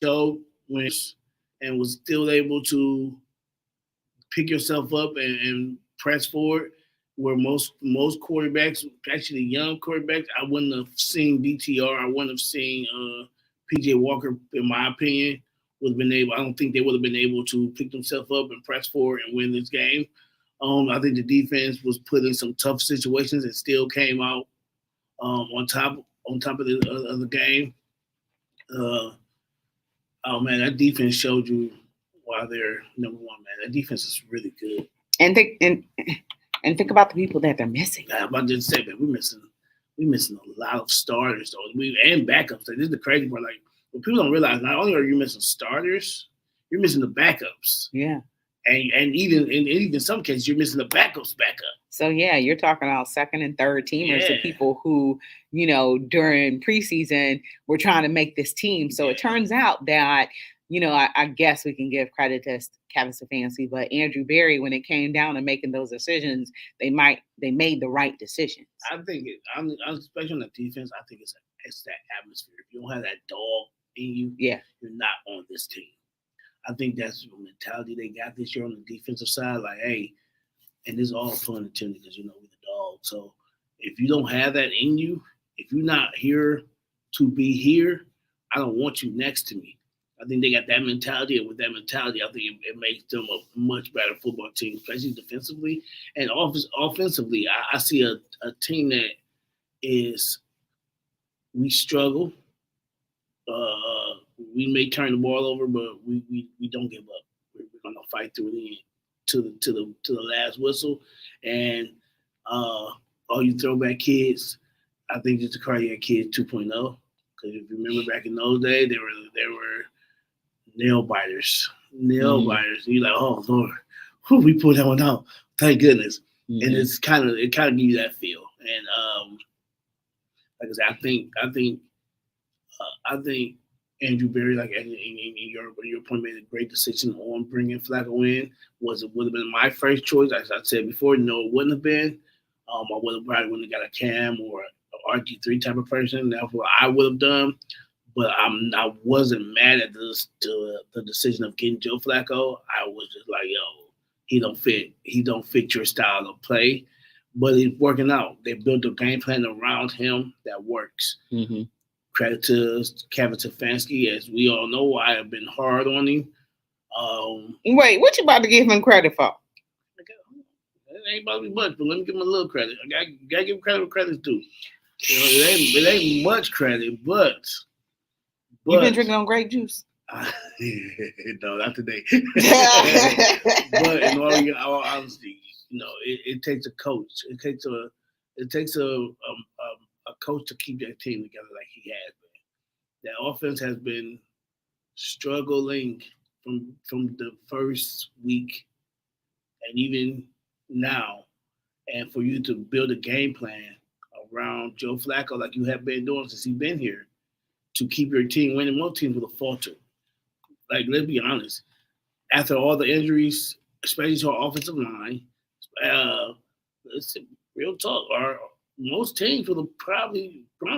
showed and was still able to pick yourself up and press forward. Where most quarterbacks, actually young quarterbacks, I wouldn't have seen DTR. I wouldn't have seen PJ Walker, in my opinion, would have been able. I don't think they would have been able to pick themselves up and press forward and win this game. I think the defense was put in some tough situations and still came out on top of the game. Oh man, that defense showed you why they're number one. Man, that defense is really good. And think about the people that they're missing. I'm about to say, man, we're missing a lot of starters though. And backups. Like, this is the crazy part. Like, what people don't realize, not only are you missing starters, you're missing the backups. Yeah. And even in some cases, you're missing the backups backup. So yeah, you're talking about second and third teamers, the people who, during preseason were trying to make this team. So it turns out that, I guess we can give credit to Kevin Stefanski, but Andrew Berry, when it came down to making those decisions, they made the right decisions. I think especially on the defense, I think it's that atmosphere. If you don't have that dog in you, you're not on this team. I think that's the mentality they got this year on the defensive side. Like, hey, and this is all pulling attention because we're the dog. So if you don't have that in you, if you're not here to be here, I don't want you next to me. I think they got that mentality, and with that mentality, I think it makes them a much better football team, especially defensively. And offensively, I see a team that we struggle. We may turn the ball over, but we don't give up. We're going to fight through the end to the last whistle. And all you throwback kids, I think it's the cardiac kids 2.0. Because if you remember back in those days, they were nail biters. You're like, oh Lord, we pulled that one out. Thank goodness. Mm-hmm. And it kind of gives you that feel. And like I said, I think Andrew Berry, like in your point, made a great decision on bringing Flacco in. Would have been my first choice. As I said before, no, it wouldn't have been. I wouldn't have got a Cam or an RG3 type of person. That's what I would have done. But I wasn't mad at the decision of getting Joe Flacco. I was just like, yo, he don't fit your style of play. But it's working out. They built a game plan around him that works. Mm-hmm. Credit to Kevin Stefanski. As we all know, I have been hard on him. Wait, what you about to give him credit for? It ain't about to be much, but let me give him a little credit. I gotta give him credit where credit's due. It ain't much credit, but you've been drinking on grape juice. No, not today. But in all honesty, it takes a coach. It takes a coach to keep that team together like he has been. That offense has been struggling from the first week and even now. And for you to build a game plan around Joe Flacco like you have been doing since he's been here to keep your team winning, most teams would have faltered. Like, let's be honest. After all the injuries, especially to our offensive line, it's real talk. Most teams Browns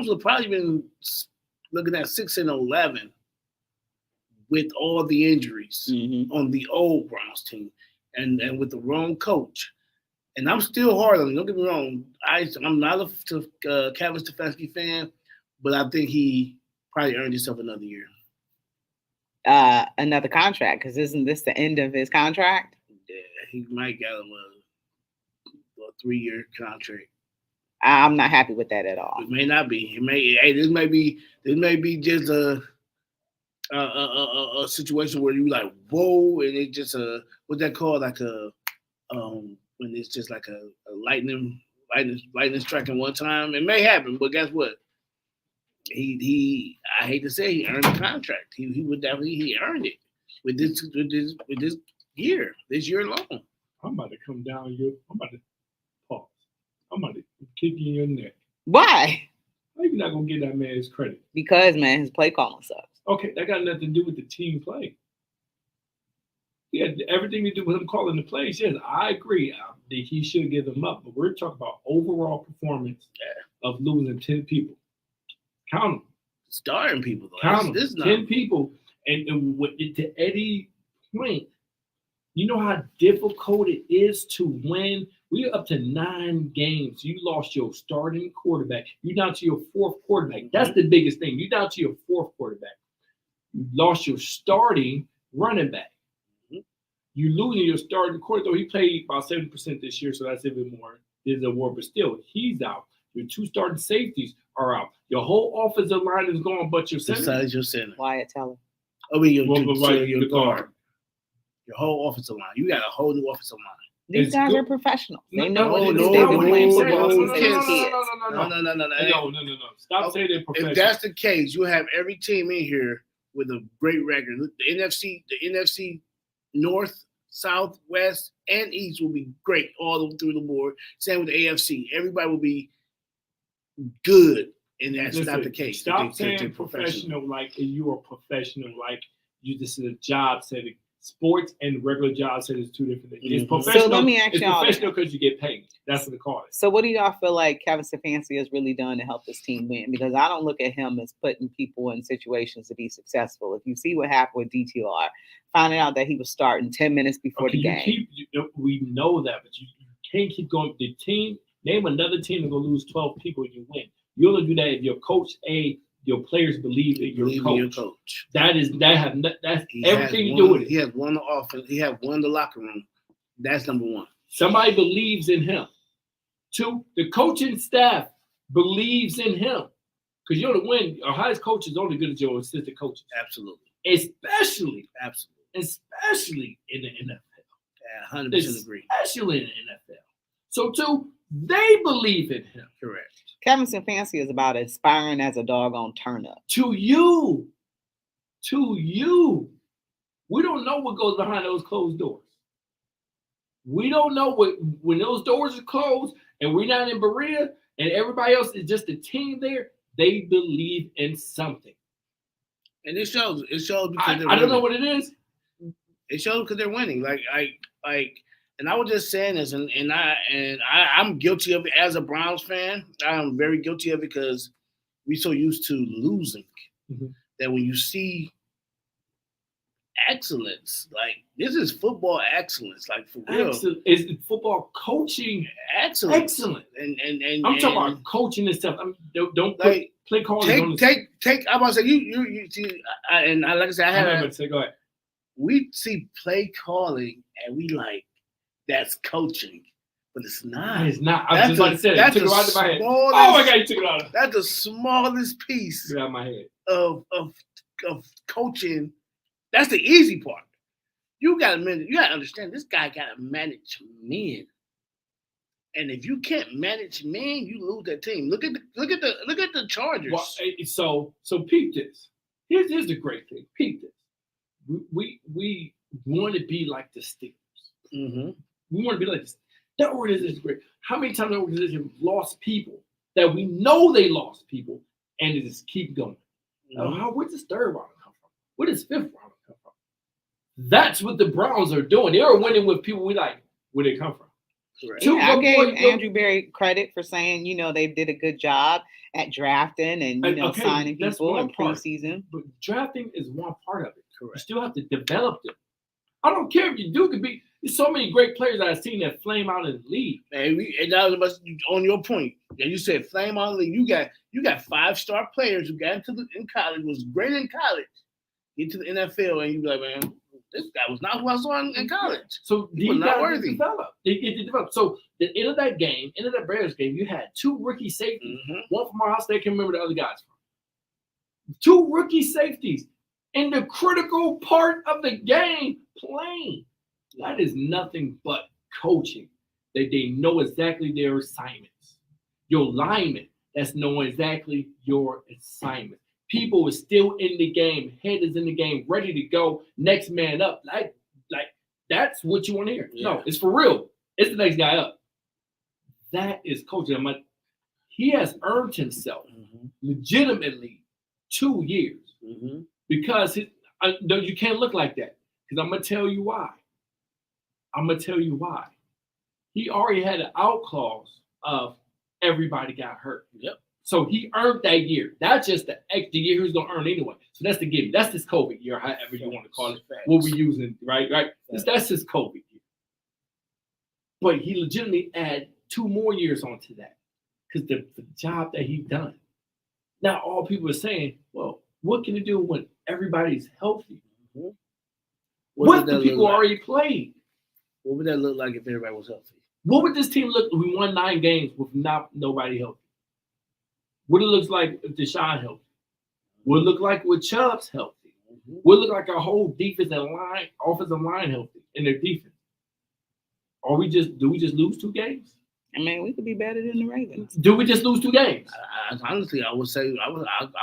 would have probably been looking at 6-11 with all the injuries on the old Browns team and with the wrong coach. And I'm still hard on him. Don't get me wrong. I'm not a Kevin Stefanski fan, but I think he probably earned himself another year. Another contract, because isn't this the end of his contract? Yeah, he might get him a 3-year contract. I'm not happy with that at all. It may not be. This may be just a situation where you like, whoa, and it's just what's that called? Like when it's just like a lightning striking one time. It may happen, but guess what? He I hate to say he earned the contract. He would definitely earned it with this year long. I'm about to come down you. I'm about to pause. I'm about to kick you in your neck. Why? How you not gonna get that man his credit? Because, man, his play calling sucks. Okay, that got nothing to do with the team play. He had everything to do with him calling the plays. Yes, I agree that he should give them up, but we're talking about overall performance of losing 10 people. Count them. Starting people, though. Count them. 10 people. To Eddie's point, you know how difficult it is to win. We're up to 9 games. You lost your starting quarterback. You're down to your 4th quarterback. That's the biggest thing. You're down to your 4th quarterback. You lost your starting running back. You losing your starting quarterback. He played about 70% this year, so that's even more. There's a war, but still, he's out. Your 2 starting safeties are out. Your whole offensive line is gone, but your center. Besides your center. Wyatt Teller. I mean, your guard. Your whole offensive line. You got a whole new offensive line. These guys are professionals. They know what it is. No, They've been playing football since they were kids. No. Stop saying they're professionals. If that's the case, you have every team in here with a great record. The NFC North, South, West, and East will be great all through the board. Same with the AFC. Everybody will be good, and that's not the case. Stop saying professional like you are professional, like you just in a job setting. Sports and regular job setting is 2 different things. It's professional. So let me ask y'all. It's professional because you get paid. That's what they call it. So what do y'all feel like Kevin Stefanski has really done to help this team win? Because I don't look at him as putting people in situations to be successful. If you see what happened with DTR, finding out that he was starting 10 minutes before the game. We know that, but you can't keep going. The team, name another team that's going to lose 12 people and you win. You only do that if your coach, your players believe in your coach. That's everything to do with it. He has won the offense. He has won the locker room. That's number 1. Somebody believes in him. 2, the coaching staff believes in him. Because you're the win. Your highest coach is only good as your assistant coaches. Absolutely. Especially in the NFL. Yeah, 100% agree. Especially in the NFL. So 2, they believe in him. Correct. Kevin Stefanski is about aspiring as a doggone turnip. To you. We don't know what goes behind those closed doors. We don't know when those doors are closed and we're not in Berea and everybody else is just a team there, they believe in something. And it shows. It shows because I don't know what it is. It shows because they're winning. And I was just saying this, and I'm guilty of it as a Browns fan. I'm very guilty of it because we're so used to losing that when you see excellence, like this is football excellence, like for real. It's football coaching excellence. And I'm talking about coaching and stuff. Don't like, play calling. Take. I'm about to say you see, and like I said, go ahead. We see play calling and we like. That's coaching, but it's not. It's not. I was just about to say it. You took it right out of my head. Oh my God, you took it out of. That's the smallest piece out of my head of coaching. That's the easy part. You gotta understand this guy gotta manage men. And if you can't manage men, you lose that team. Look at the Chargers. Well, so peep this. Here's the great thing. Peep this. We want to be like the Steelers. Mm-hmm. We want to be like this. That organization is great. How many times that organization lost people that we know they lost people and they just keep going? Mm-hmm. Where's this 3rd round come from? Where does 5th round come from? That's what the Browns are doing. They are winning with people we like. Where they come from? Yeah, I gave Andrew Berry credit for saying, they did a good job at drafting and signing people in preseason. But drafting is one part of it. Correct. You still have to develop them. I don't care if you do. Could be. There's so many great players I've seen that flame out in the league. And that was on your point. And you said flame out in the league. You got 5-star players who got in college, was great in college, get to the NFL, and you be like, man, this guy was not who I saw in college. So he was not worthy. It developed. So the end of that Bears game, you had 2 rookie safeties. Mm-hmm. One from Ohio State, I can't remember the other guys from. 2 rookie safeties in the critical part of the game playing. That is nothing but coaching. That they know exactly their assignments. Your lineman, that's knowing exactly your assignment. People are still in the game, head is in the game, ready to go, next man up. Like that's what you want to hear. Yeah. No, it's for real. It's the next guy up. That is coaching. He has earned himself legitimately 2 years because you can't look like that. Because I'm going to tell you why. He already had an out clause of everybody got hurt. Yep. So he earned that year. That's just the extra year he was going to earn anyway. So that's the gimme. That's this COVID year, however you want to call it. What we're using, right? That's his COVID year. But he legitimately add 2 more years onto that because the job that he done. Now all people are saying, well, what can he do when everybody's healthy? Mm-hmm. What the people already played? What would that look like if everybody was healthy? What would this team look? We won 9 games with nobody healthy. What it looks like if Deshaun healthy? What it look like with Chubb's healthy? Mm-hmm. What it look like our whole defensive line healthy in their defense? Do we just lose 2 games? I mean, we could be better than the Ravens. Do we just lose 2 games? Honestly, I would say I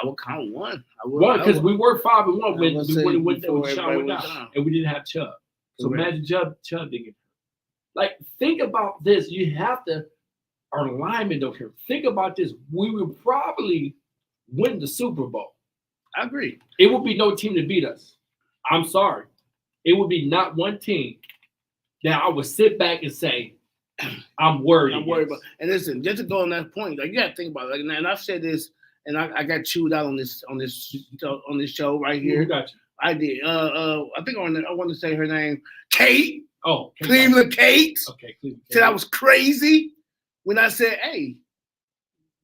would count 1. One, because we were 5-1 when we went there with Deshaun went down, and we didn't have Chubb. So imagine Chubb didn't get. Like, think about this. You have to. Our linemen don't care. Think about this. We would probably win the Super Bowl. I agree. It would be no team to beat us. I'm sorry. It would be not one team that I would sit back and say, I'm worried. I'm worried about. And listen, just to go on that point, like you got to think about it. Like, and I've said this, and I got chewed out on this show right here. Who got you? I did. I think I want to say her name, Kate. Oh, Cleveland Kate. Okay, Cleveland Kate. Said I was crazy when I said, "Hey,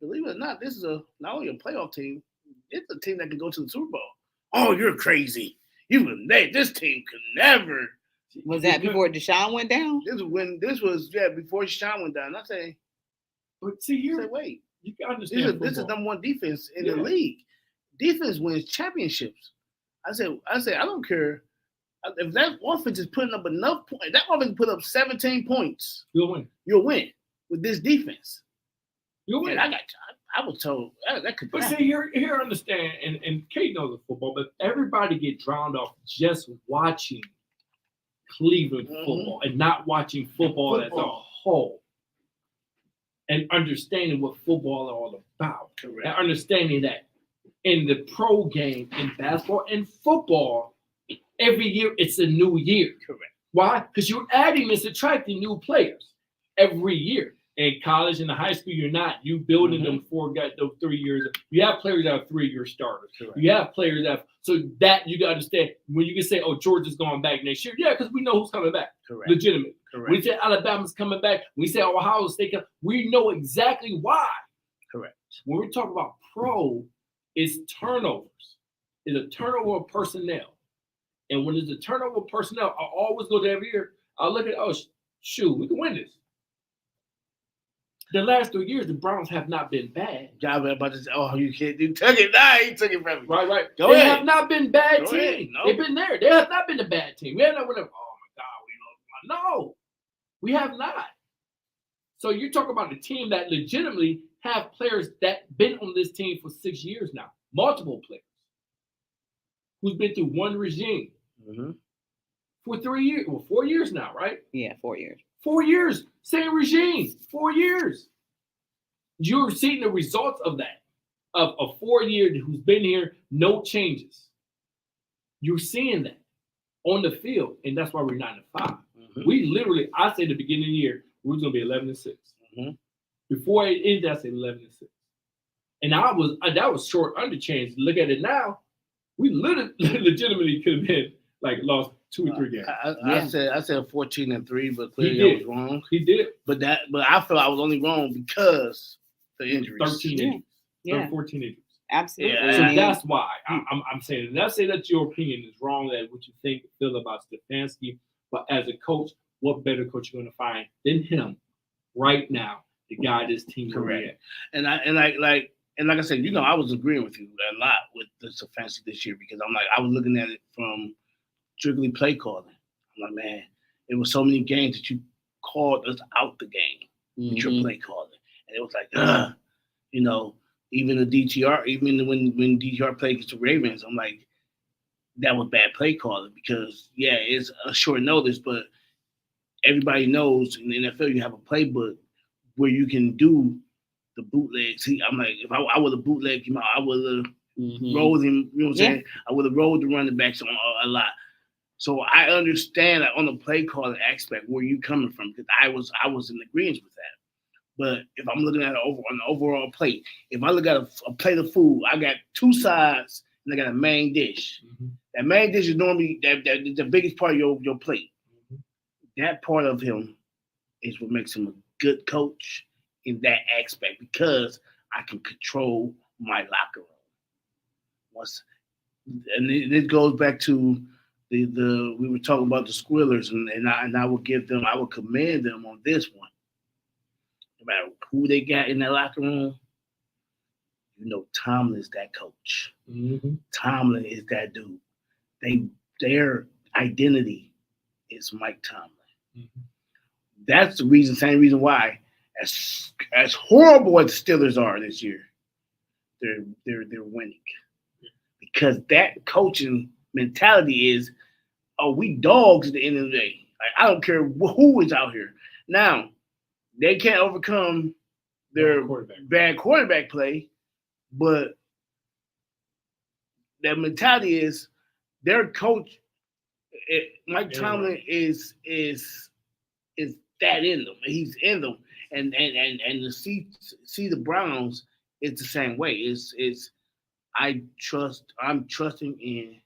believe it or not, this is not only a playoff team, it's a team that can go to the Super Bowl." Oh, you're crazy. This team could never. Was that before Deshaun went down? This was before Deshaun went down. I say, but see here, wait, you can understand. This is number 1 defense in the league. Defense wins championships. I said, I don't care if that offense is putting up enough points. That offense put up 17 points. You'll win. You'll win with this defense. You'll win. I was told that could. But see, here, understand, and Kate knows the football, but everybody get drowned off just watching Cleveland football and not watching football as a whole, and understanding what football is all about. Correct. And understanding that in the pro game, in basketball and football, every year it's a new year. Correct. Why? Because you're adding and subtracting new players every year. In college and the high school, you're not. You building them for those 3 years. You have players that are 3-year starters. Correct. You have players so that you got to understand when you can say, "Oh, Georgia's going back next year." Yeah, because we know who's coming back. Correct. Legitimate. Correct. We say Alabama's coming back. We say Ohio State. We know exactly why. Correct. When we talk about pro, it's turnovers. It's a turnover of personnel, and when it's a turnover of personnel, I always go to every year. I look at shoot, we can win this. The last 3 years, the Browns have not been bad. Job about to say, "Oh, you can't. You took it. Nah, he took it from me." Right. Go they ahead. have not been bad Go team. ahead. No. They've been there. They have not been a bad team. We have not been. Oh my God, no, we have not. So you're talking about a team that legitimately have players that been on this team for 6 years now, multiple players, who's been through one regime for 3 years, 4 years now, right? Yeah, 4 years. 4 years, same regime, 4 years. You're seeing the results of that, of a 4 year who's been here, no changes. You're seeing that on the field, and that's why we're 9-5. We literally, I say the beginning of the year, we're going to be 11-6. Before it ended, I said 11-6. And that was short under change. Look at it now, we legitimately could have been like lost 2 or 3 games. I said 14-3, but clearly I was wrong. He did. But I felt I was only wrong because the injuries. 13 injuries. Yeah. 14 injuries. Absolutely. Yeah. So that's why I'm saying. And I say that your opinion is wrong. That what you feel about Stefanski, but as a coach, what better coach you're going to find than him right now to guide this team? Correct. And like I said, I was agreeing with you a lot with the Stefanski this year because I was looking at it from strictly play calling. I'm like, man, it was so many games that you called us out the game with your play calling, and it was like, even the DTR, even when DTR played against the Ravens, I'm like, that was bad play calling because it's a short notice, but everybody knows in the NFL you have a playbook where you can do the bootlegs. I'm like, if I would have bootlegged him out, I would have rolled him. You know what I'm saying? I would have rolled the running backs on a lot. So I understand that on the play calling aspect where you coming from because I was in agreement with that. But if I'm looking at on the overall plate, if I look at a plate of food, I got two sides and I got a main dish. Mm-hmm. That main dish is normally the biggest part of your plate. Mm-hmm. That part of him is what makes him a good coach in that aspect because I can control my locker room. And it goes back to the we were talking about the Squillers, and I would commend them on this one. No matter who they got in that locker room, Tomlin is that coach. Mm-hmm. Tomlin is that dude. Their identity is Mike Tomlin. Mm-hmm. That's the same reason why, as horrible as the Steelers are this year, they're winning. Because that coaching mentality is, we dogs at the end of the day. Like, I don't care who is out here. Now, they can't overcome their bad quarterback play, but their mentality is their coach, Mike Tomlin is that in them. He's in them. And to see the Browns, it's the same way. I'm trusting in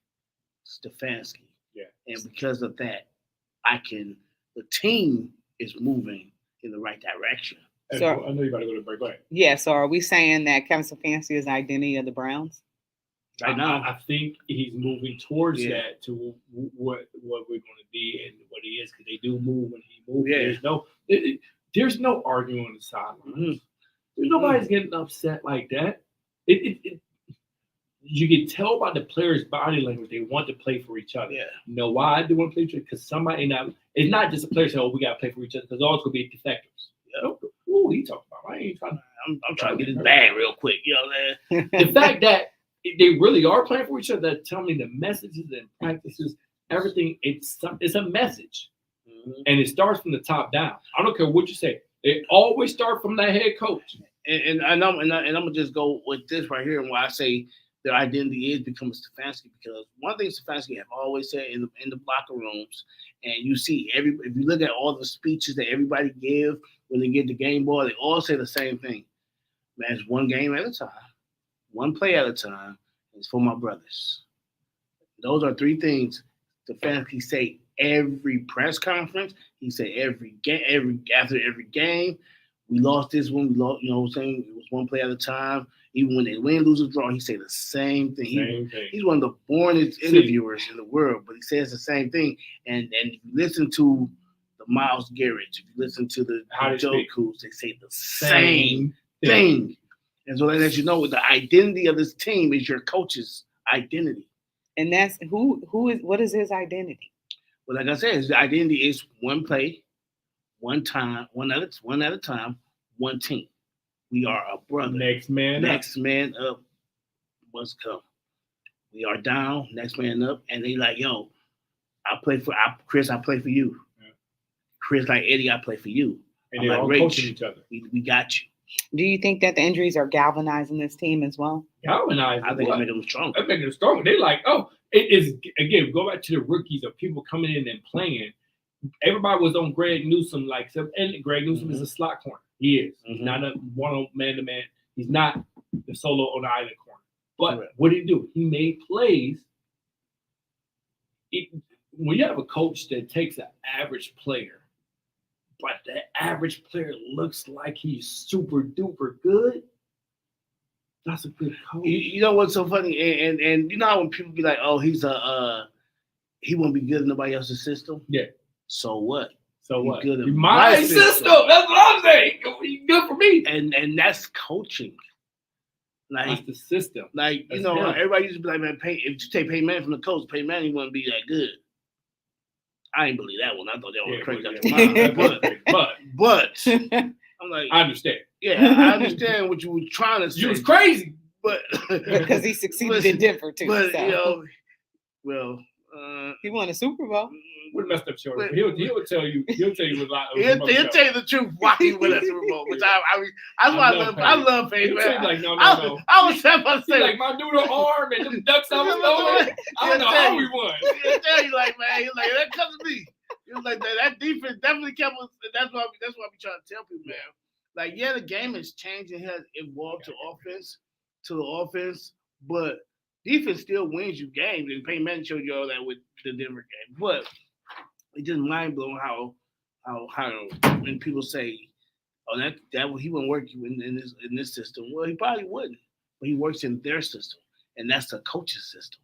Stefanski. Yeah. And because of that, the team is moving in the right direction. So, I know you got to go to break. Go ahead. Yeah, so are we saying that Kevin Stefanski is the identity of the Browns? Right now, I think he's moving towards that to what we're going to be and what he is, because they do move when he moves. Yeah. There's no arguing on the sidelines. Mm-hmm. Nobody's getting upset like that. You can tell by the players' body language they want to play for each other. Yeah. You know why they want to play for each other? Because somebody it's not just a player saying, we got to play for each other, because all it's going to be defectors. Who he talking about? I ain't trying to. I'm trying to get his bag real quick. You know what I'm saying? The fact that they really are playing for each other, that tell me the messages and practices, everything, it's a message. Mm-hmm. And it starts from the top down. I don't care what you say. It always starts from that head coach. And I'm gonna just go with this right here, and why I say their identity is becoming Stefanski, because one thing Stefanski have always said in the locker rooms, and you see if you look at all the speeches that everybody give when they get the game ball, they all say the same thing. Man, it's one game at a time, one play at a time. It's for my brothers. Those are three things Stefanski say every press conference. He said after every game. We lost this one. We lost, what I'm saying? It was one play at a time. Even when they win, lose, or draw, he say the same thing. He's one of the boringest interviewers in the world, but he says the same thing. And if you listen to the Myles Garrett, if you listen to the Joe Coos, they say the same thing. And so that lets you know the identity of this team is your coach's identity. And that's what is his identity? Well, like I said, his identity is one play, one time, one at a time, one team. We are a brother. Next man up must come. We are down, next man up. And they like, yo, Chris, I play for you. Yeah. Chris, like Eddie, I play for you. And they're all coaching each other. We got you. Do you think that the injuries are galvanizing this team as well? Galvanizing? I think it's making them stronger. It's making them stronger. They're like, it is, again, go back to the rookies of people coming in and playing. Everybody was on Greg Newsome, and Greg Newsome is a slot corner. He is. Mm-hmm. He's not a one man-to-man. He's not the solo on the island corner. But what did he do? He made plays. When you have a coach that takes an average player, but that average player looks like he's super duper good, that's a good coach. You know what's so funny? And you know how when people be like, oh, he won't be good in nobody else's system? Yeah. So what? Good in my system. That's what I'm saying. He's good for me. And that's coaching. Like, that's the system. Like, that's everybody used to be like, man, if you take Peyton Manning from the coach, Peyton Manning wouldn't be that good. I ain't believe that one. I thought they were crazy out the mind. But I'm like, I understand. Yeah, I understand what you were trying to say. You was crazy, but because he succeeded in Denver too. But so. He won a Super Bowl. What messed up show? He'll tell you. He'll tell you a lot. He'll tell you the truth why he won a Super Bowl. Which I love Peyton. Like no. I was about to say like my noodle arm and them ducks I was throwing. I don't know how we won. He'll tell you like, man, he's like, that comes to me. He was like that defense definitely kept us. That's why we trying to tell people, man. like the game has changed and has evolved to the offense, but defense still wins you games. And Peyton Manning showed you all that with the Denver game. But it's just mind blowing how when people say, "Oh, that he wouldn't work in this system." Well, he probably wouldn't, but he works in their system, and that's the coach's system.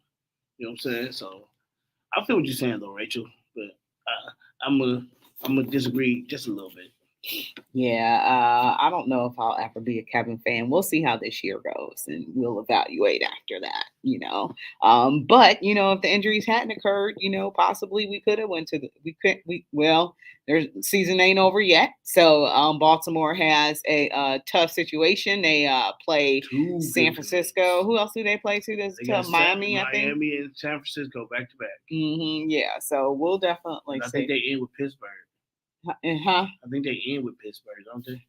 You know what I'm saying? So I feel what you're saying though, Rachel, but I'm gonna I'm gonna disagree just a little bit. Yeah, I don't know if I'll ever be a Kevin fan. We'll see how this year goes, and we'll evaluate after that. But if the injuries hadn't occurred, possibly we could have went to the we could we well, their season ain't over yet. So Baltimore has a tough situation. They play Two San good Francisco. games. Who else do they play to? That's They got tough. Miami, I think. Miami and San Francisco back to back. Yeah, so we'll definitely I see. think they end with Pittsburgh. Uh-huh. I think they end with Pittsburgh, don't they?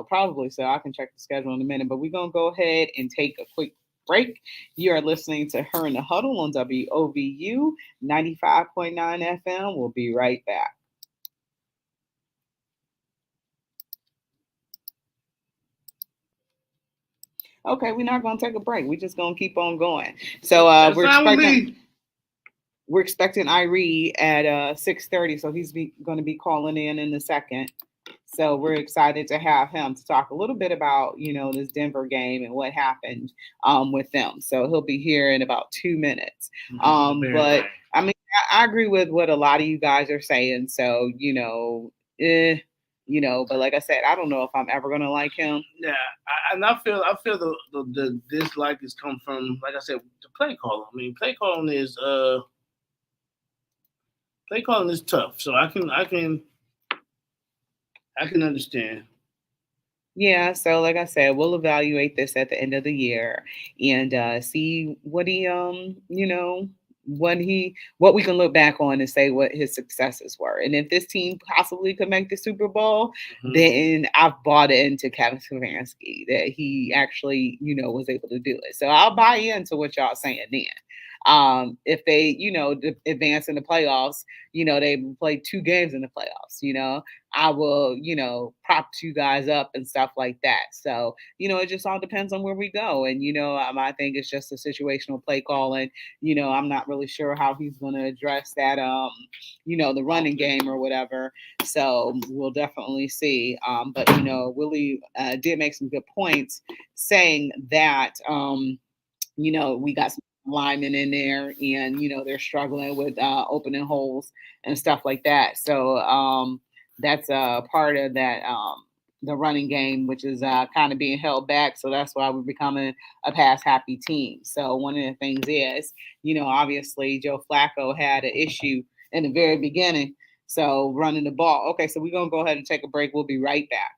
Probably so. I can check the schedule in a minute, but we're going to go ahead and take a quick break. You are listening to Her in the Huddle on WOVU 95.9 FM. We'll be right back. Okay, we're not going to take a break. We're just going to keep on going. So we're expecting Irie at 6:30, so he's going to be calling in a second. So we're excited to have him to talk a little bit about, this Denver game and what happened with them. So he'll be here in about 2 minutes. But I mean, I agree with what a lot of you guys are saying. So, but like I said, I don't know if I'm ever going to like him. Yeah, I feel the dislike has come from, like I said, the play calling. I mean, play calling is tough. So I can understand. Yeah, so like I said, we'll evaluate this at the end of the year and see what he what we can look back on and say what his successes were. And if this team possibly could make the Super Bowl, then I've bought into Kevin Stefanski that he actually, was able to do it. So I'll buy into what y'all saying then. If they, advance in the playoffs, they play 2 games in the playoffs, I will, prop you guys up and stuff like that. So, it just all depends on where we go. And, I think it's just a situational play calling. I'm not really sure how he's going to address that, the running game or whatever. So we'll definitely see. But, Willie did make some good points saying that, we got some linemen in there and, they're struggling with opening holes and stuff like that. So that's part of that, the running game, which is kind of being held back. So that's why we're becoming a pass happy team. So one of the things is, obviously Joe Flacco had an issue in the very beginning. So running the ball. Okay, so we're going to go ahead and take a break. We'll be right back.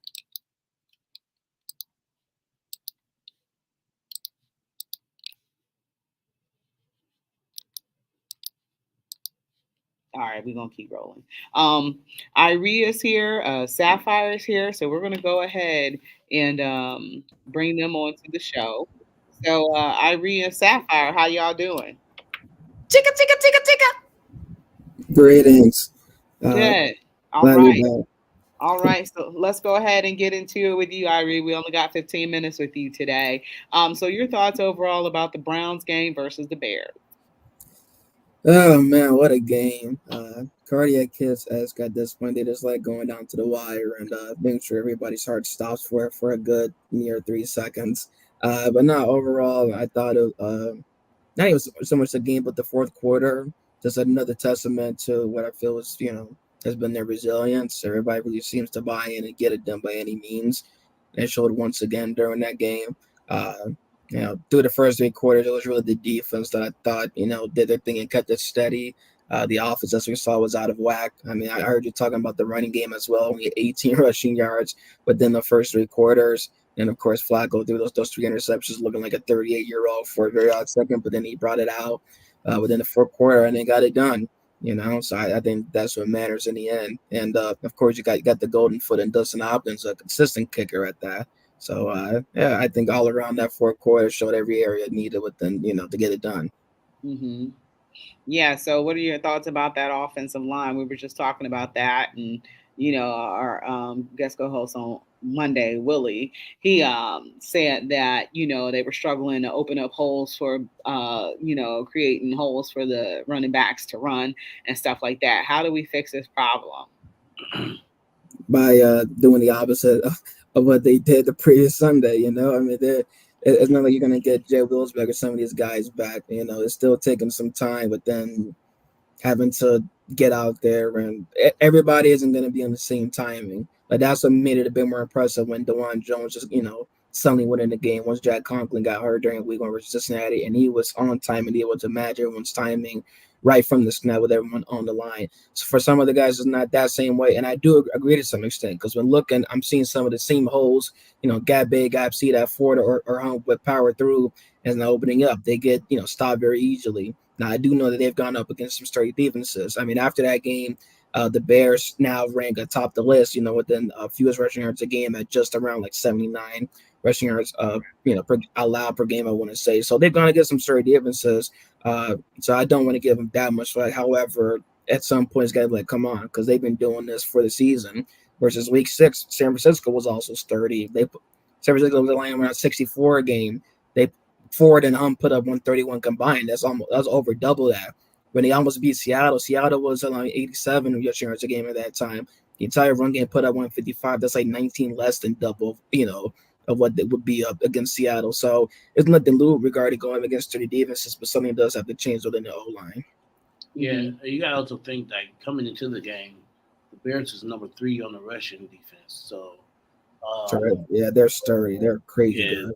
All right, we're gonna keep rolling. Irie is here, Sapphire is here, so we're gonna go ahead and bring them onto the show. So Irie and Sapphire, how y'all doing? Ticka, ticka, ticka, ticka. Greetings. Good. All right. So let's go ahead and get into it with you, Irie. We only got 15 minutes with you today. So your thoughts overall about the Browns game versus the Bears? Oh man, what a game! Cardiac hits as got disappointed. They just like going down to the wire and making sure everybody's heart stops for a good near 3 seconds. But no, overall, I thought it not even so much the game, but the fourth quarter, just another testament to what I feel is has been their resilience. Everybody really seems to buy in and get it done by any means. They showed once again during that game. Through the first 3 quarters, it was really the defense that I thought, did their thing and kept it steady. The offense, as we saw, was out of whack. I mean, I heard you talking about the running game as well. We had 18 rushing yards within the first 3 quarters. And, of course, Flacco threw those 3 interceptions looking like a 38-year-old for a very odd second, but then he brought it out within the fourth quarter and they got it done. So I think that's what matters in the end. And, of course, you got the golden foot and Dustin Hopkins, a consistent kicker at that. So, I think all around that fourth quarter showed every area needed within, to get it done. Mm-hmm. Yeah. So what are your thoughts about that offensive line? We were just talking about that. And, our guest co-host on Monday, Willie, he said that, they were struggling to open up holes for, creating holes for the running backs to run and stuff like that. How do we fix this problem? By doing the opposite of what they did the previous Sunday. I mean, it's not like you're gonna get Jay Wills back or some of these guys back. It's still taking some time, but then having to get out there and everybody isn't gonna be on the same timing. Like that's what made it a bit more impressive when DeJuan Jones just suddenly went in the game once Jack Conklin got hurt during week one versus Cincinnati, and he was on time and able to match everyone's timing right from the snap with everyone on the line. So for some of the guys, it's not that same way, and I do agree to some extent because when looking, I'm seeing some of the same holes. Gap big, gap C that Ford or home with power through and not opening up. They get stopped very easily. Now I do know that they've gone up against some sturdy defenses. I mean, after that game, the Bears now rank atop the list. Within fewest rushing yards a game at just around like 79 rushing yards, allowed per game. I want to say so they're going to get some sturdy defenses. So I don't want to give them that much flack. However, at some point, it's got to be like, come on, because they've been doing this for the season. Versus week 6, San Francisco was also sturdy. San Francisco was laying around 64 a game. They Ford and put up 131 combined. That's over double that. When they almost beat Seattle, Seattle was around 87 rushing yards a game at that time. The entire run game put up 155. That's like 19 less than double, of what it would be up against Seattle. So it's nothing new regarding going against sturdy defenses, but something does have to change within the O line. Yeah, you got to also think that coming into the game, the Bears is number 3 on the rushing defense. So, yeah, they're sturdy. They're crazy. Yeah,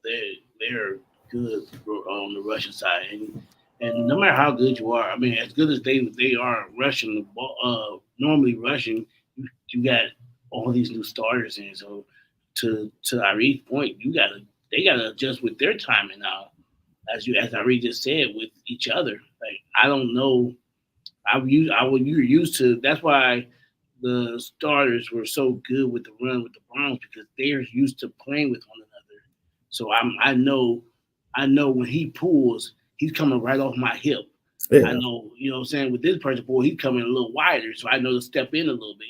they're good on the rushing side, and no matter how good you are, I mean, as good as they are rushing the ball, normally rushing, you got all these new starters in. So to Irie's point, they gotta adjust with their timing now, as Irie just said, with each other. Like I don't know, you're used to. That's why the starters were so good with the run with the Browns because they're used to playing with one another. So I know when he pulls, he's coming right off my hip. Yeah. I know, what I'm saying, with this person pull, he's coming a little wider, so I know to step in a little bit.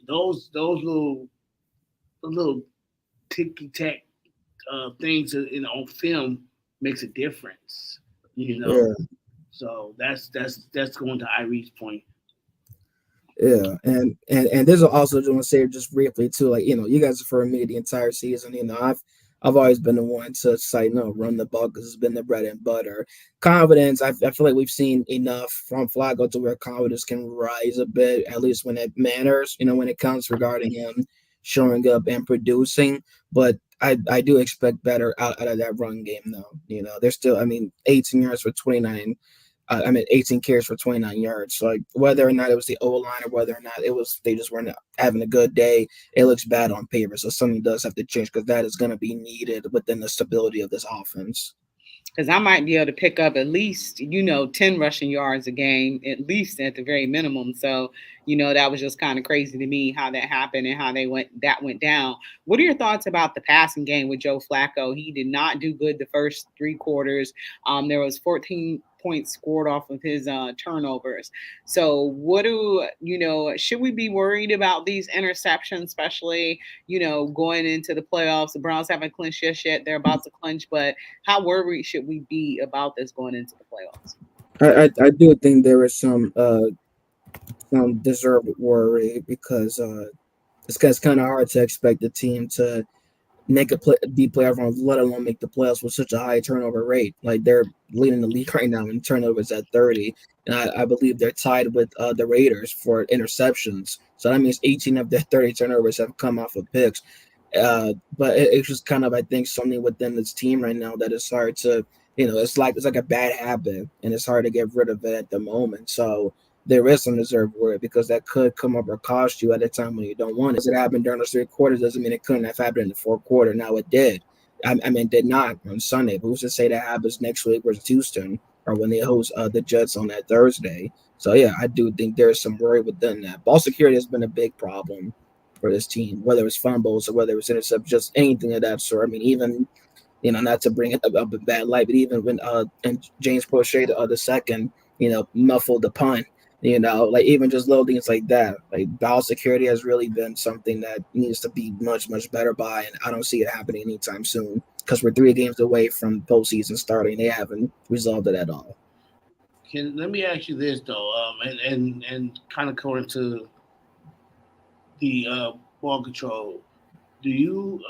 Those little ticky tack things on film makes a difference. Yeah. So that's going to Irie's point. Yeah, and this will also just want to say just briefly too, like you guys are for me the entire season. I've always been the one to say no, run the ball because it's been the bread and butter. Confidence, I feel like we've seen enough from Flacco to where confidence can rise a bit, at least when it matters. When it comes regarding him showing up and producing. But I do expect better out of that run game though. They're still 18 yards for 29. 18 carries for 29 yards. So, like, whether or not it was the O line or whether or not they just weren't having a good day, it looks bad on paper. So something does have to change because that is going to be needed within the stability of this offense. Because I might be able to pick up at least, 10 rushing yards a game, at least at the very minimum. So, that was just kind of crazy to me how that happened and how that went down. What are your thoughts about the passing game with Joe Flacco? He did not do good the first 3 quarters. There was 14 points scored off of his turnovers. So should we be worried about these interceptions, especially, going into the playoffs? The Browns haven't clinched yet. They're about to clinch, but how worried should we be about this going into the playoffs? I do think there is some deserved worry because it's kind of hard to expect the team to make deep playoff run, let alone make the playoffs with such a high turnover rate. Like they're leading the league right now in turnovers at 30, and I believe they're tied with the Raiders for interceptions. So that means 18 of their 30 turnovers have come off of picks. But it's just kind of, I think, something within this team right now that is hard to, it's like a bad habit, and it's hard to get rid of it at the moment. So there is some deserved worry because that could come up or cost you at a time when you don't want it. As it happened during the 3 quarters doesn't mean it couldn't have happened in the 4th quarter. Now it did. It did not on Sunday. But who's to say that happens next week versus Houston or when they host the Jets on that Thursday? So, yeah, I do think there's some worry within that. Ball security has been a big problem for this team, whether it's fumbles or whether it's intercepts, just anything of that sort. Even, not to bring it up in bad light, but even when and James Prochet the second, muffled the punt. Like even just little things like that. Like biosecurity has really been something that needs to be much, much better by, and I don't see it happening anytime soon because we're 3 games away from postseason starting. They haven't resolved it at all. Let me ask you this though, and kind of going to the ball control. Do you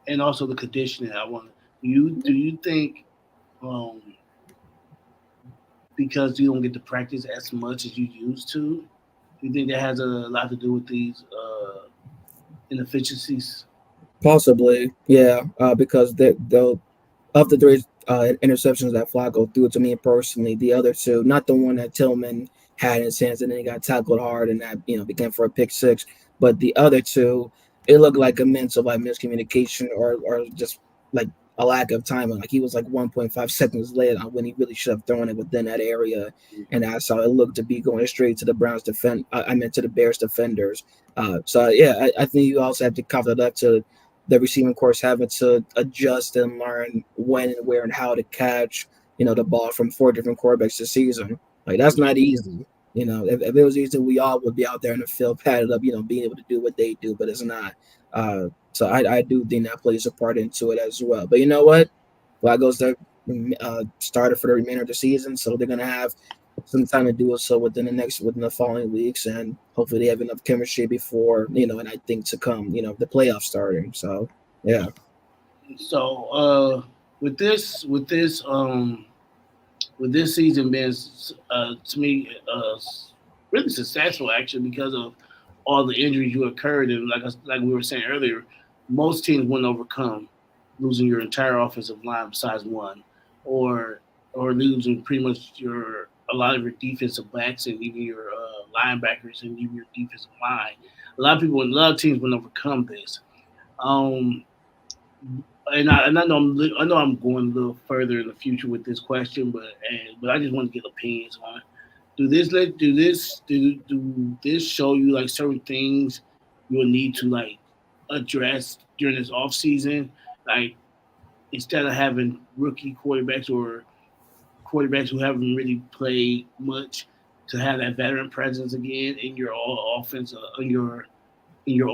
and also the conditioning? I want. Do you think um because you don't get to practice as much as you used to? Do you think that has a lot to do with these inefficiencies? Possibly, yeah, because they'll of the three interceptions that Flacco threw to me personally, the other two, not the one that Tillman had in his hands and then he got tackled hard and that became for a pick six, but the other two, it looked like immense of like miscommunication or just like a lack of timing. Like he was like 1.5 seconds late on when he really should have thrown it within that area, and that's how it looked to be going straight to the Browns defend. I meant to the Bears defenders. So yeah, I think you also have to cover that up to the receiving course having to adjust and learn when and where and how to catch, the ball from 4 different quarterbacks this season. Like that's not easy. If it was easy, we all would be out there in the field padded up, being able to do what they do, but it's not. So I do think that plays a part into it as well. But you know what? Flacco's the starter for the remainder of the season, so they're gonna have some time to do it so within the following weeks, and hopefully they have enough chemistry before and I think to come the playoffs starting. So yeah. So with this season being to me really successful actually because of all the injuries you occurred and like we were saying earlier, most teams wouldn't overcome losing your entire offensive line besides one, or losing pretty much your a lot of your defensive backs and even your linebackers and even your defensive line. A lot of teams wouldn't overcome this. Um, I know I'm going a little further in the future with this question, but I just want to get opinions on it. Do this show you like certain things you'll need to like address during this off season? Like instead of having rookie quarterbacks or quarterbacks who haven't really played much, to have that veteran presence again in your offense, in your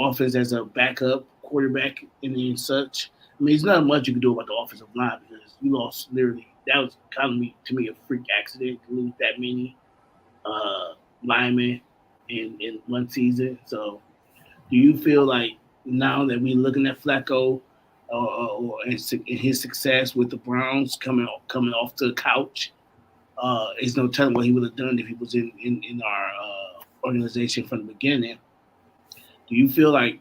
offense as a backup quarterback and such. I mean, there's not much you can do about the offensive line because you lost literally. That was kind of to me a freak accident to lose that many uh, linemen in one season. So, do you feel like now that we're looking at Flacco and his success with the Browns coming off the couch, there's no telling what he would have done if he was in our organization from the beginning. Do you feel like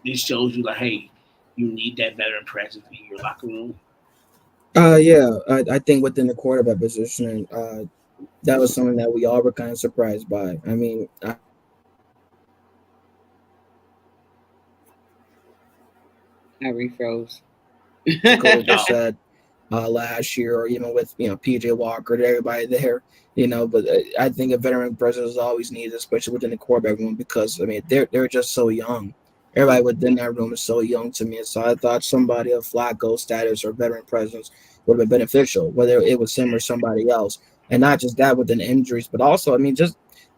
this shows you like, hey, you need that veteran presence in your locker room? Yeah, I think within the quarterback position, that was something that we all were kind of surprised by. I mean, I refroze. Coach said last year, or even with PJ Walker and everybody there, But I think a veteran presence is always needed, especially within the quarterback room, because I mean they're just so young. Everybody within that room is so young to me, so I thought somebody of Flacco status or veteran presence would have been beneficial, whether it was him or somebody else, and not just that within injuries, but also I mean just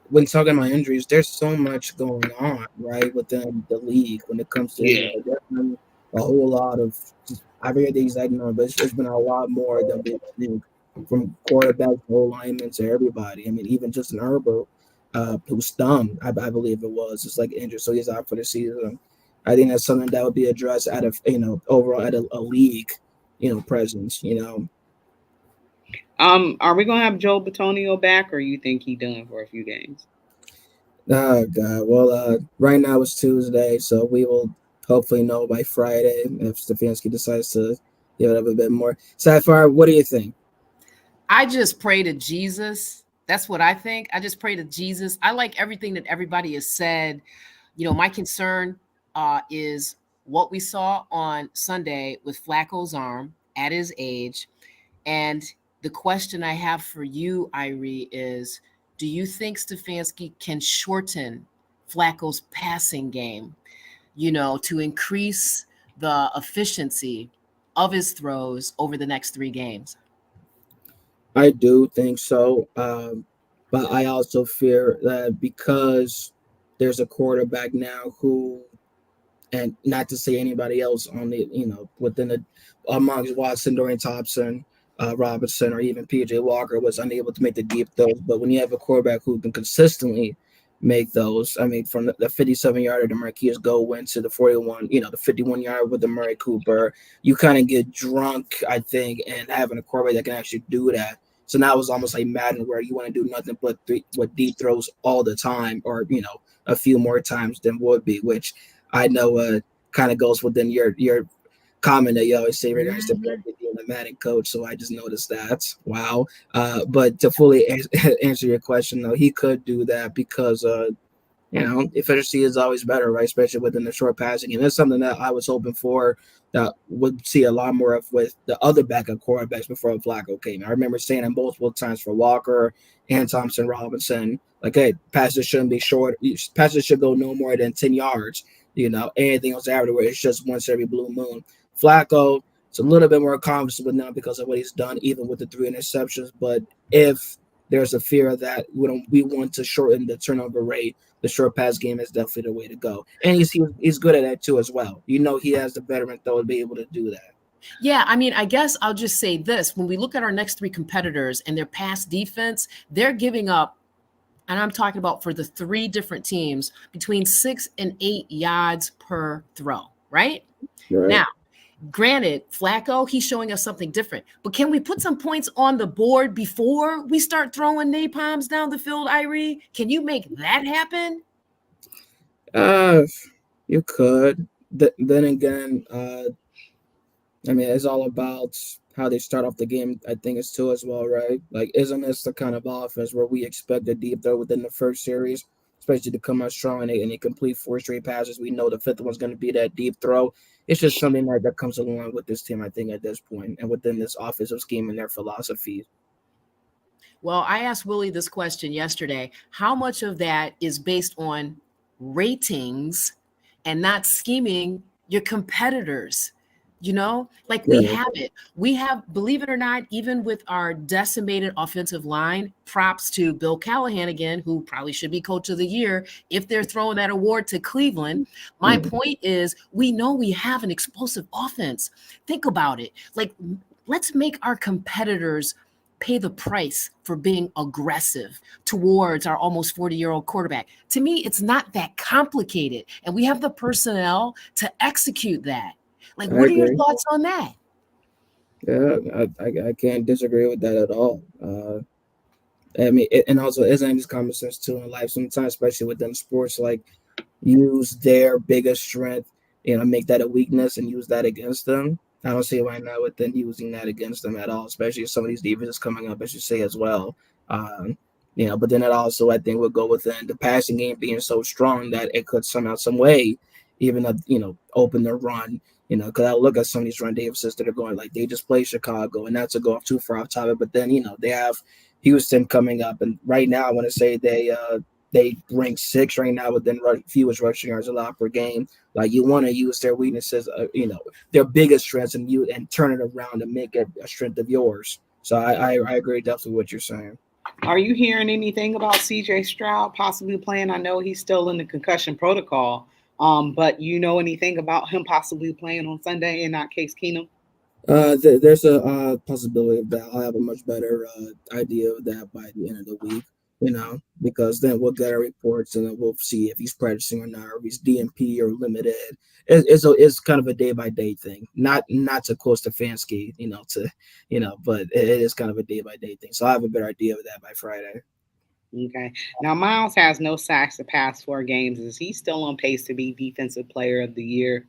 when talking about injuries, there's so much going on right within the league when it comes to Yeah, injuries. Like, there's been a whole lot of I forget the exact number, but it's been a lot more than we think from quarterback to linemen to everybody. I mean, even Justin Herbert, whose thumb, I believe it was, it's like injured, so he's out for the season. I think that's something that would be addressed out of, overall at a league, presence, Are we gonna have Joe Batonio back, or you think he done for a few games? Oh God. Well, right now it's Tuesday, so we will hopefully know by Friday if Stefanski decides to give it up a bit more. Sapphire, what do you think? I just pray to Jesus. That's what I think. I just pray to Jesus. I like everything that everybody has said. My concern is what we saw on Sunday with Flacco's arm at his age. And the question I have for you, Irie, is do you think Stefanski can shorten Flacco's passing game, to increase the efficiency of his throws over the next 3 games? I do think so. but I also fear that because there's a quarterback now who, and not to say anybody else on the, within the amongst Watson, Dorian Thompson, Robinson, or even PJ Walker was unable to make the deep throws. But when you have a quarterback who can consistently make those, I mean, from the 57-yarder to Marquise Goodwin to the 41, the 51-yard with the Murray Cooper, you kind of get drunk, I think, and having a quarterback that can actually do that. So now it's almost like Madden, where you want to do nothing but deep throws all the time, or a few more times than would be, which I know kind of goes within your comment that you always say regards to being a Madden coach. So I just noticed that. Wow. But to fully answer your question, though, he could do that because efficiency is always better, right? Especially within the short passing. And that's something that I was hoping for that would see a lot more of with the other backup quarterbacks before Flacco came. I remember saying it multiple times for Walker and Thompson Robinson, like, hey, passes shouldn't be short. Passes should go no more than 10 yards. Anything else afterward, it's just once every blue moon. Flacco, it's a little bit more confident with now because of what he's done, even with the 3 interceptions. But if there's a fear that we want to shorten the turnover rate, the short pass game is definitely the way to go. And he's good at that too as well. He has the veteran though to be able to do that. Yeah, I mean, I guess I'll just say this. When we look at our next 3 competitors and their pass defense, they're giving up, and I'm talking about for the 3 different teams, between 6 and 8 yards per throw, right? Now, granted, Flacco, he's showing us something different. But can we put some points on the board before we start throwing napalms down the field, Irie? Can you make that happen? You could. Then again, I mean, it's all about how they start off the game. I think it's too as well, right? Like, isn't this the kind of offense where we expect a deep throw within the first series, especially to come out strong and they complete 4 straight passes? We know the 5th one's going to be that deep throw. It's just something that comes along with this team, I think, at this point, and within this offensive scheme and their philosophy. Well, I asked Willie this question yesterday. How much of that is based on ratings and not scheming your competitors? Like we have it. We have, believe it or not, even with our decimated offensive line, props to Bill Callahan again, who probably should be coach of the year if they're throwing that award to Cleveland. My point is, we know we have an explosive offense. Think about it. Like, let's make our competitors pay the price for being aggressive towards our almost 40-year-old quarterback. To me, it's not that complicated. And we have the personnel to execute that. Like, what are your thoughts on that? Yeah, I can't disagree with that at all. I mean, and also, isn't just common sense too in life sometimes, especially within sports, like use their biggest strength, make that a weakness and use that against them. I don't see why not within using that against them at all, especially if some of these defenses coming up, as you say as well. But then it also, I think, would go within the passing game being so strong that it could somehow, some way, even open the run. Because I look at some of these run defenses that are going like they just play Chicago, and not to go off too far off topic, but then they have Houston coming up, and right now I want to say they rank 6 right now within fewest rushing yards allowed per game. Like, you want to use their weaknesses, their biggest strengths, and turn it around and make it a strength of yours. So I agree definitely with what you're saying. Are you hearing anything about CJ Stroud possibly playing? I know he's still in the concussion protocol, but you know anything about him possibly playing on Sunday and not Case Keenum? There's a possibility of that. I'll have a much better idea of that by the end of the week, because then we'll get our reports and then we'll see if he's practicing or not, or if he's DNP or limited. It's kind of a day by day thing, not to quote Stefanski, but it is kind of a day by day thing. So I have a better idea of that by Friday. Okay. Now, Miles has no sacks the past 4 games. Is he still on pace to be Defensive Player of the Year?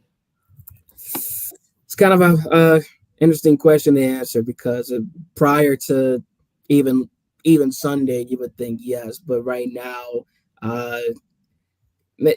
It's kind of a interesting question to answer because prior to even Sunday, you would think yes, but right now,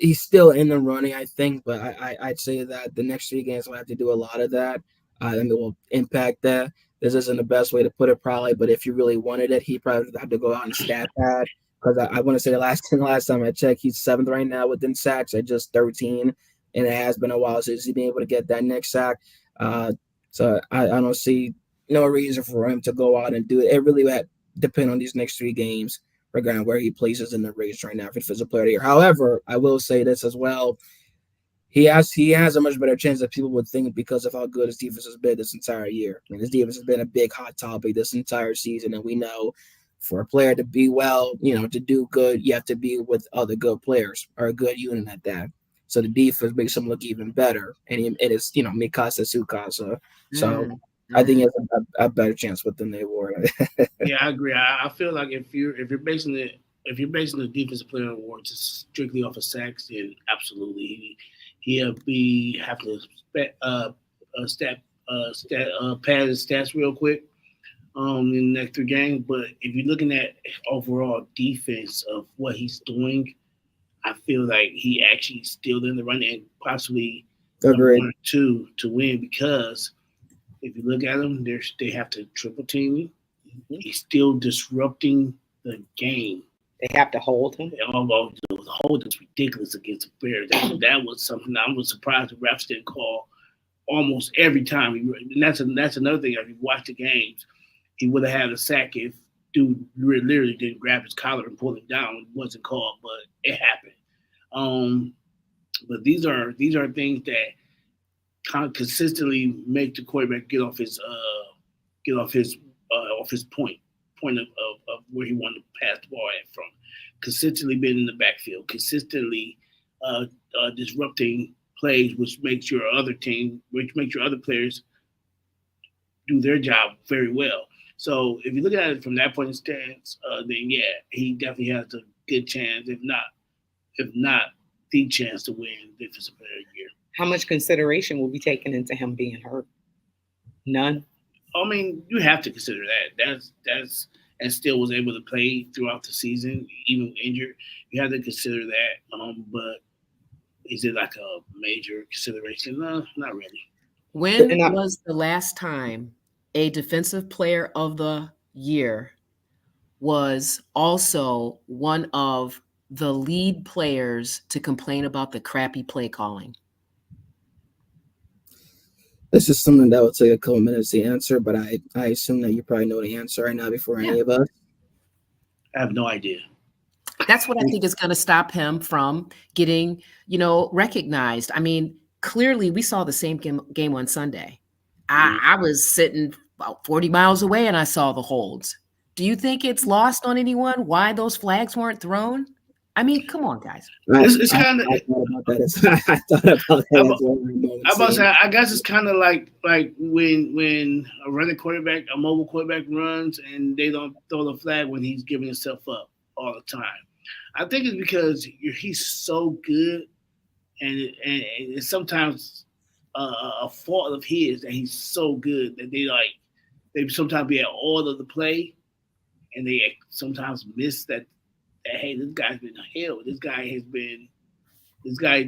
he's still in the running, I think. But I'd say that the next 3 games will have to do a lot of that, and it will impact that. This isn't the best way to put it, probably, but if you really wanted it, he probably would have to go out and stat pad. Because I want to say the last time I checked, he's 7th right now within sacks at just 13, and it has been a while since he's been able to get that next sack. So I don't see no reason for him to go out and do it. It really would depend on these next 3 games regarding where he places in the race right now for Defensive Player of the Year. However, I will say this as well. He has a much better chance than people would think because of how good his defense has been this entire year. I mean, his defense has been a big hot topic this entire season, and we know for a player to be well, to do good, you have to be with other good players or a good unit at that. So the defense makes him look even better, and it is Mikasa Sukasa. So I think he has a better chance with the award. Yeah, I agree. I feel like if you're basing the defensive player award just strictly off of sacks, then absolutely he'll be have to pad his stats real quick in the next 3 games. But if you're looking at overall defense of what he's doing, I feel like he actually still in the running and possibly Agreed. 1 or 2 to win, because if you look at them, they have to triple team him. He's still disrupting the game. They have to hold him. Although the hold is ridiculous against the Bears. That was something I was surprised the refs didn't call almost every time. And that's another thing. If you watch the games, he would have had a sack if dude literally didn't grab his collar and pull him down. It wasn't called, but it happened. But these are things that kind of consistently make the quarterback get off his point of where he wanted to pass the ball at from. Consistently being in the backfield, consistently disrupting plays, which makes your other players do their job very well. So if you look at it from that point of stance, then yeah, he definitely has a good chance, if not the chance to win Defensive Player of the Year. How much consideration will be taken into him being hurt? None. I mean, you have to consider that. That's and still was able to play throughout the season, even injured. You have to consider that. But is it like a major consideration? No, not really. When was the last time a Defensive Player of the Year was also one of the lead players to complain about the crappy play calling? This is something that would take a couple minutes to answer, but I assume that you probably know the answer right now before any of us. I have no idea. That's what I think is going to stop him from getting, recognized. I mean, clearly we saw the same game on Sunday. I was sitting about 40 miles away and I saw the holds. Do you think it's lost on anyone why those flags weren't thrown? I mean, come on, guys. It's kind of. I thought about that. I thought about that. I guess it's kind of like when a running quarterback, a mobile quarterback runs and they don't throw the flag when he's giving himself up all the time. I think it's because he's so good, and it's sometimes a fault of his that he's so good that they sometimes be at all of the play, and they sometimes miss that. Hey, this guy's been held.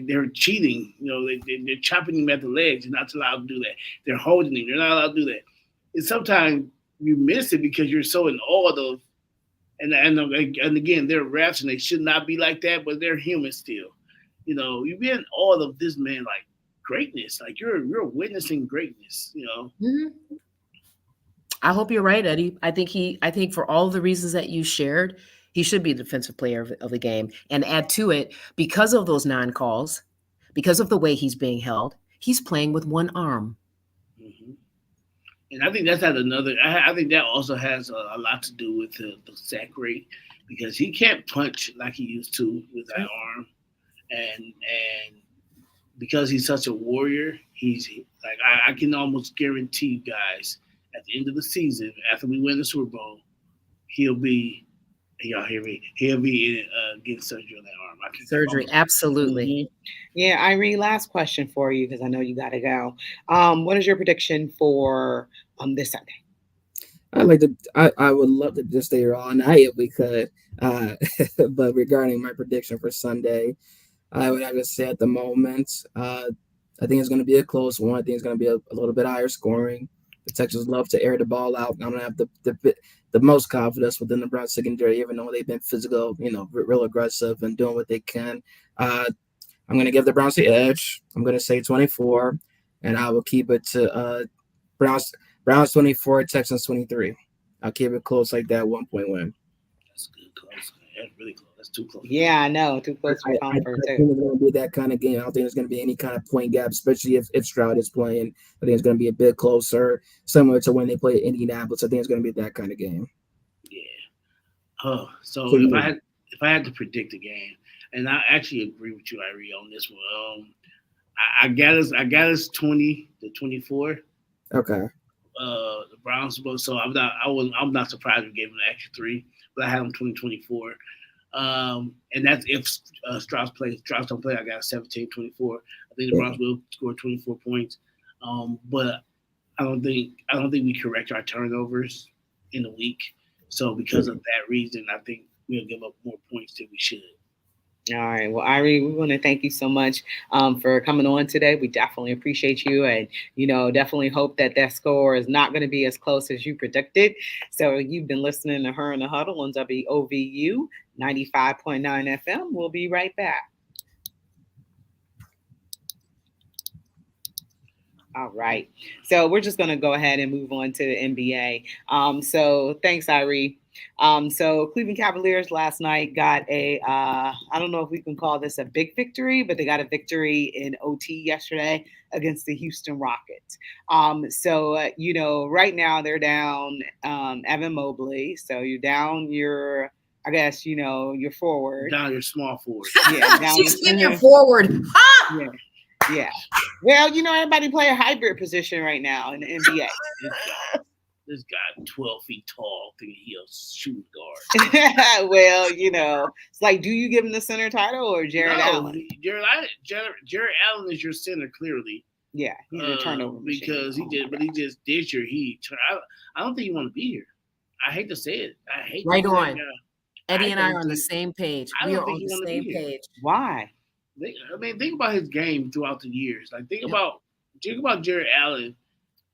They're cheating. They're chopping him at the legs. You're not allowed to do that. They're holding him. They're not allowed to do that. And sometimes you miss it because you're so in awe of, and again, they're refs and they should not be like that, but they're human still. You be in awe of this man, like greatness. Like you're witnessing greatness. Mm-hmm. I hope you're right, Eddie. I think for all the reasons that you shared, he should be the Defensive Player of the game. And add to it, because of those non-calls, because of the way he's being held, he's playing with one arm. Mm-hmm. And I think I think that also has a lot to do with the sack rate, because he can't punch like he used to with that arm. And because he's such a warrior, he's like, I can almost guarantee you guys at the end of the season, after we win the Super Bowl, he'll be getting surgery on that arm. Surgery, absolutely. Mm-hmm. Yeah, Irene, last question for you, because I know you got to go. What is your prediction for this Sunday? I would love to just stay here all night if we could. But regarding my prediction for Sunday, I would have to say at the moment, I think it's going to be a close one. I think it's going to be a little bit higher scoring. The Texans love to air the ball out. I'm going to have the most confidence within the Browns secondary, even though they've been physical, real aggressive and doing what they can. I'm going to give the Browns the edge. I'm going to say 24, and I will keep it to Browns 24, Texans 23. I'll keep it close like that, 1-point win. That's good, close. That's really close. That's too close. Yeah, I know. Too close for I comfort think too. it's going to be that kind of game. I don't think there's going to be any kind of point gap, especially if Stroud is playing. I think it's going to be a bit closer, similar to when they played Indianapolis. I think it's going to be that kind of game. Yeah. Oh, so So, if I had to predict a game, and I actually agree with you, Irie, on this one. I got us 20-24. okay. The Browns, so I'm not surprised we gave them the extra 3, but I had them 20-24. And that's if Strauss don't play, I got 17-24. I think the Browns will score 24 points. But I don't think we correct our turnovers in the week. So because of that reason, I think we'll give up more points than we should. All right. Well, Irie, we want to thank you so much for coming on today. We definitely appreciate you, and definitely hope that score is not going to be as close as you predicted. So you've been listening to Her in the Huddle on WOVU 95.9 FM. We'll be right back. All right. So we're just going to go ahead and move on to the NBA. So thanks, Irie. So Cleveland Cavaliers last night got I don't know if we can call this a big victory, but they got a victory in OT yesterday against the Houston Rockets. Right now they're down Evan Mobley. So you're down your forward. Down your small forward. Yeah, down She's in your forward. Ah! Yeah. Yeah. Well, everybody play a hybrid position right now in the NBA. This guy 12 feet tall, thinking he'll shoot guard. Well, it's like, do you give him the center title or Jared Allen? Jared Allen is your center, clearly. Yeah, he's a turnover because machine. he just did your heat. I don't think you want to be here. I hate to say it. I hate right to on. say Eddie and I are on the same page. We are on the same page. Why? Think about his game throughout the years. Like think about Jared Allen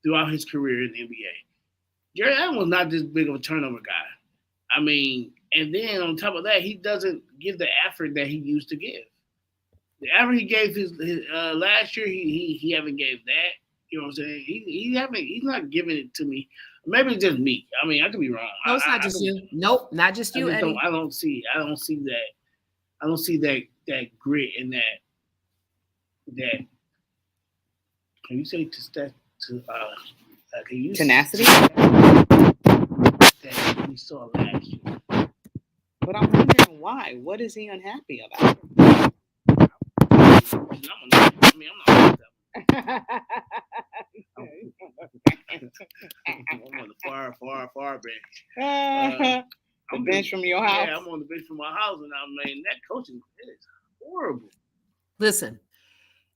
throughout his career in the NBA. Jared Allen was not this big of a turnover guy. And then on top of that, he doesn't give the effort that he used to give. The effort he gave his last year, he haven't gave that. You know what I'm saying? He's not giving it to me. Maybe it's just me. I could be wrong. No, it's not just you. Nope, not just you, Eddie. I don't see that. I don't see that grit and that. Can you say tenacity? That we saw last year. But I'm wondering why. What is he unhappy about? I'm not. I'm on the far bench. The bench from your house? Yeah, I'm on the bench from my house, and that coaching is horrible. Listen,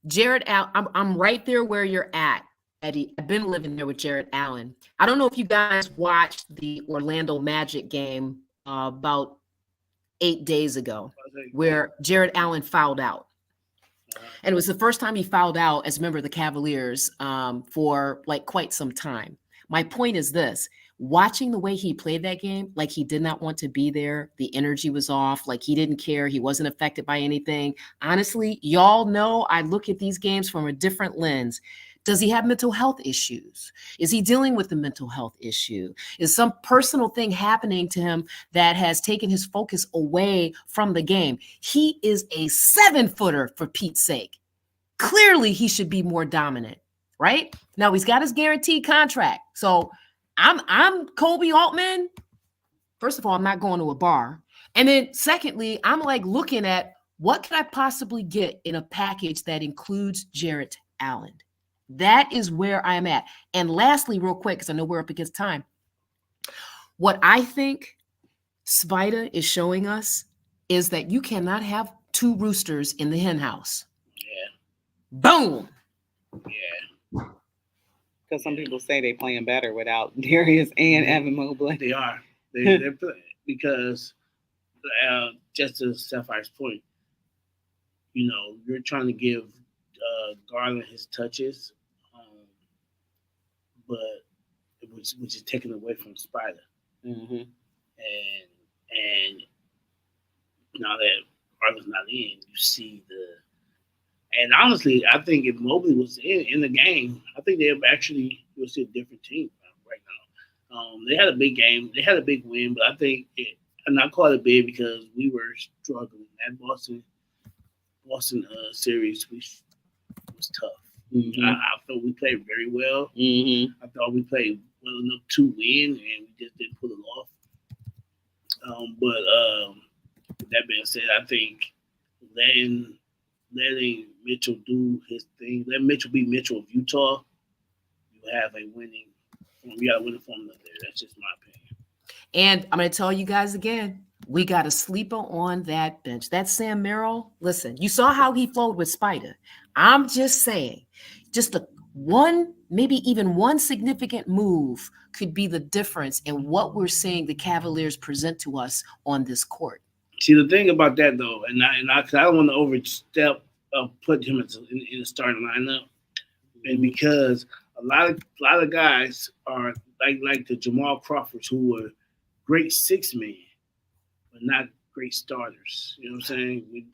Jared Allen, I'm right there where you're at, Eddie. I've been living there with Jared Allen. I don't know if you guys watched the Orlando Magic game about 8 days ago, where Jared Allen fouled out. And it was the first time he fouled out as a member of the Cavaliers for quite some time. My point is this: watching the way he played that game, like he did not want to be there. The energy was off, like he didn't care. He wasn't affected by anything. Honestly, y'all know I look at these games from a different lens. Does he have mental health issues? Is he dealing with a mental health issue? Is some personal thing happening to him that has taken his focus away from the game? He is a 7-footer, for Pete's sake. Clearly, he should be more dominant, right? Now, he's got his guaranteed contract. So I'm Kobe Altman. First of all, I'm not going to a bar. And then secondly, I'm looking at what can I possibly get in a package that includes Jared Allen? That is where I am at. And lastly, real quick, because I know we're up against time, what I think Spida is showing us is that you cannot have 2 roosters in the hen house. Yeah. Boom. Yeah. Because some people say they're playing better without Darius and Evan Mobley. They are. They're playing because just to Sapphire's point, you're trying to give Garland his touches, but which is taken away from Spider. Mm-hmm. And now that Garland's not in, you see and honestly, I think if Mobley was in the game, I think you'll see a different team right now. They had a big game, they had a big win, but I think and I call it big because we were struggling. That Boston series was tough. Mm-hmm. I felt we played very well. Mm-hmm. I thought we played well enough to win, and we just didn't pull it off. But with that being said, I think letting Mitchell do his thing, let Mitchell be Mitchell of Utah, you have a winning. You got a winning formula there. That's just my opinion. And I'm going to tell you guys again, we got a sleeper on that bench. That Sam Merrill, listen, you saw how he flowed with Spider. I'm just saying, just maybe even one significant move could be the difference in what we're seeing the Cavaliers present to us on this court. See, the thing about that, though, and I don't want to overstep put him in the starting lineup, and because a lot of guys are like the Jamal Crawfords, who were great six men, but not great starters. You know what I'm saying?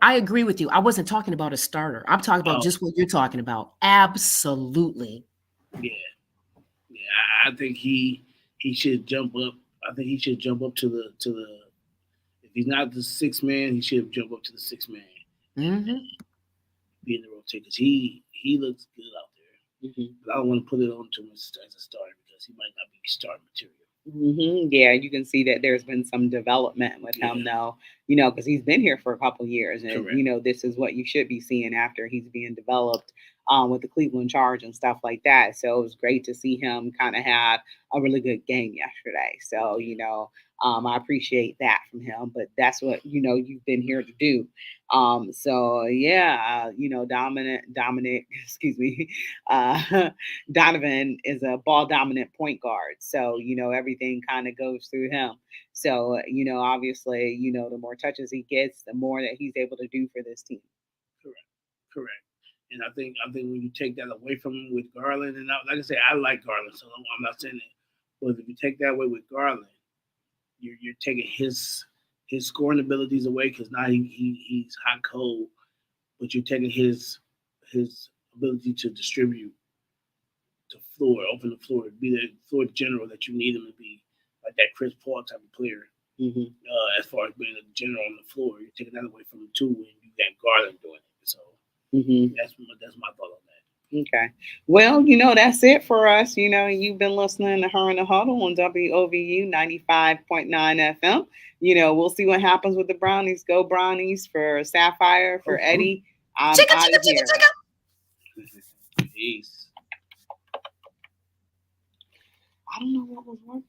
I agree with you. I wasn't talking about a starter. I'm talking about just what you're talking about. Absolutely. Yeah. I think he should jump up. I think he should jump up to the. If he's not the sixth man, he should jump up to the sixth man. Mm-hmm. Be in the rotation because he looks good out there. Mm-hmm. But I don't want to put it on to him as a starter because he might not be starting material. Mm-hmm. Yeah, you can see that there's been some development with him now, because he's been here for a couple of years, and Correct. This is what you should be seeing after he's being developed with the Cleveland Charge and stuff like that. So it was great to see him kind of have a really good game yesterday. So I appreciate that from him, but that's what you've been here to do. Dominic, excuse me, Donovan is a ball dominant point guard. So, everything kind of goes through him. So, obviously, the more touches he gets, the more that he's able to do for this team. Correct. And I think when you take that away from him with Garland, and like I say, I like Garland, so I'm not saying that. But if you take that away with Garland, you're taking his scoring abilities away because now he's hot cold, but you're taking his ability to distribute the floor, open the floor, be the floor general that you need him to be, like that Chris Paul type of player. Mm-hmm. As far as being a general on the floor, you're taking that away from him too, when you got Garland doing it. So that's my thought on that. Okay. Well, that's it for us. You've been listening to Her in the Huddle on WOVU 95.9 FM. We'll see what happens with the Brownies. Go Brownies for Sapphire, for Eddie. I'm out of here. Peace. I don't know what was wrong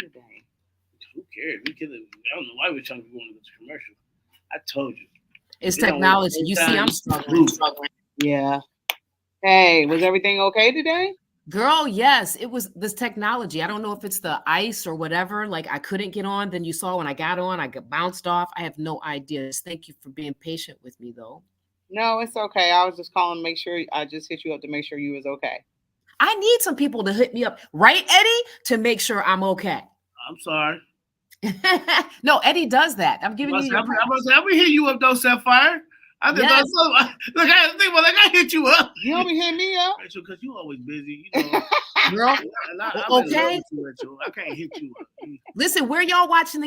today. Who cares? I don't know why we're trying to go into this commercial. I told you. It's technology. You see, I'm struggling. Yeah. Hey, was everything okay today? Girl, yes, it was this technology. I don't know if it's the ice or whatever. Like I couldn't get on. Then you saw when I got on, I got bounced off. I have no idea. Thank you for being patient with me, though. No, it's okay. I was just calling to make sure. I just hit you up to make sure you was okay. I need some people to hit me up, right, Eddie, to make sure I'm okay. I'm sorry. No, Eddie does that. I'm giving you. I'm gonna hit you up though, Sapphire. I think I hit you up. You don't be hitting me up, Rachel, because you always busy. Girl, okay. I can't hit you up. Listen, where y'all watching the